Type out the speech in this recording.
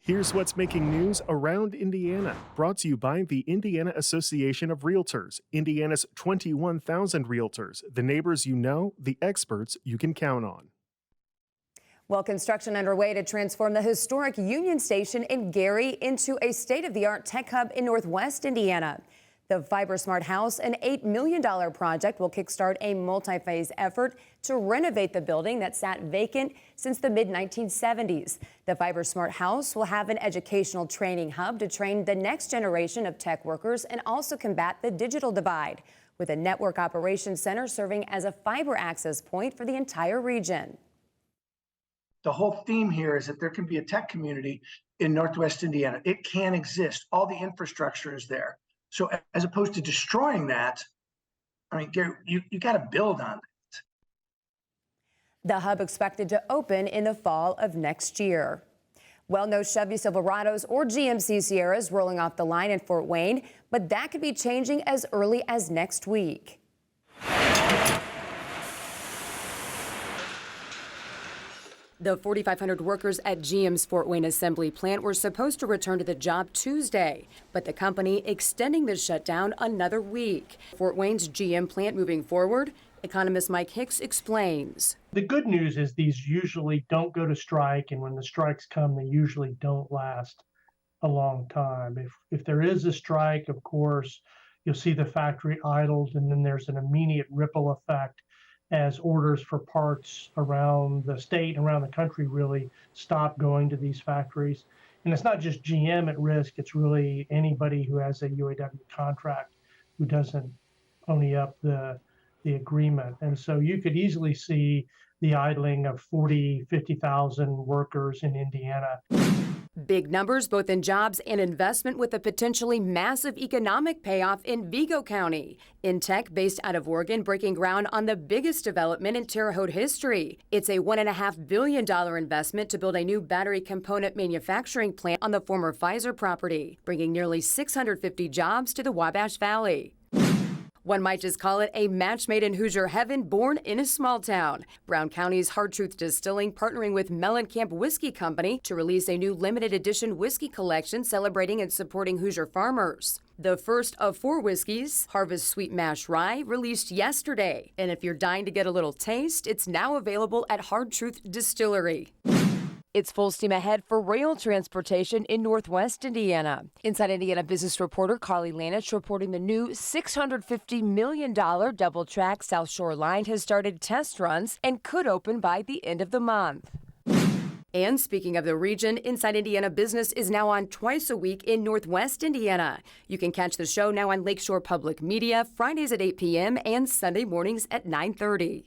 Here's what's making news around Indiana, brought to you by the Indiana Association of Realtors, Indiana's 21,000 realtors, the neighbors you know, the experts you can count on. Well, construction underway to transform the historic Union Station in Gary into a state-of-the-art tech hub in Northwest Indiana. The Fiber Smart House, an $8 million project, will kickstart a multi-phase effort to renovate the building that sat vacant since the mid-1970s. The Fiber Smart House will have an educational training hub to train the next generation of tech workers and also combat the digital divide, with a network operations center serving as a fiber access point for the entire region. The whole theme here is that there can be a tech community in Northwest Indiana. It can exist. All the infrastructure is there. So as opposed to destroying that, I mean, Gary, you got to build on it. The hub expected to open in the fall of next year. Well, no Chevy Silverados or GMC Sierras rolling off the line in Fort Wayne, but that could be changing as early as next week. The 4,500 workers at GM's Fort Wayne assembly plant were supposed to return to the job Tuesday, but the company extending the shutdown another week. Fort Wayne's GM plant moving forward, economist Mike Hicks explains. The good news is these usually don't go to strike, and when the strikes come, they usually don't last a long time. If there is a strike, of course, you'll see the factory idled, and then there's an immediate ripple effect as orders for parts around the state and around the country really stop going to these factories. And it's not just GM at risk, it's really anybody who has a UAW contract who doesn't pony up the agreement. And so you could easily see the idling of 40, 50,000 workers in Indiana. Big numbers both in jobs and investment, with a potentially massive economic payoff in Vigo County. Intech, based out of Oregon, breaking ground on the biggest development in Terre Haute history. It's a $1.5 billion investment to build a new battery component manufacturing plant on the former Pfizer property, bringing nearly 650 jobs to the Wabash Valley. One might just call it a match made in Hoosier heaven, born in a small town. Brown County's Hard Truth Distilling partnering with Mellencamp Whiskey Company to release a new limited edition whiskey collection celebrating and supporting Hoosier farmers. The first of 4 whiskeys, Harvest Sweet Mash Rye, released yesterday. And if you're dying to get a little taste, it's now available at Hard Truth Distillery. It's full steam ahead for rail transportation in Northwest Indiana. Inside Indiana business reporter Carly Lanich reporting the new $650 million double-track South Shore line has started test runs and could open by the end of the month. And speaking of the region, Inside Indiana Business is now on twice a week in Northwest Indiana. You can catch the show now on Lakeshore Public Media, Fridays at 8 p.m. and Sunday mornings at 9:30.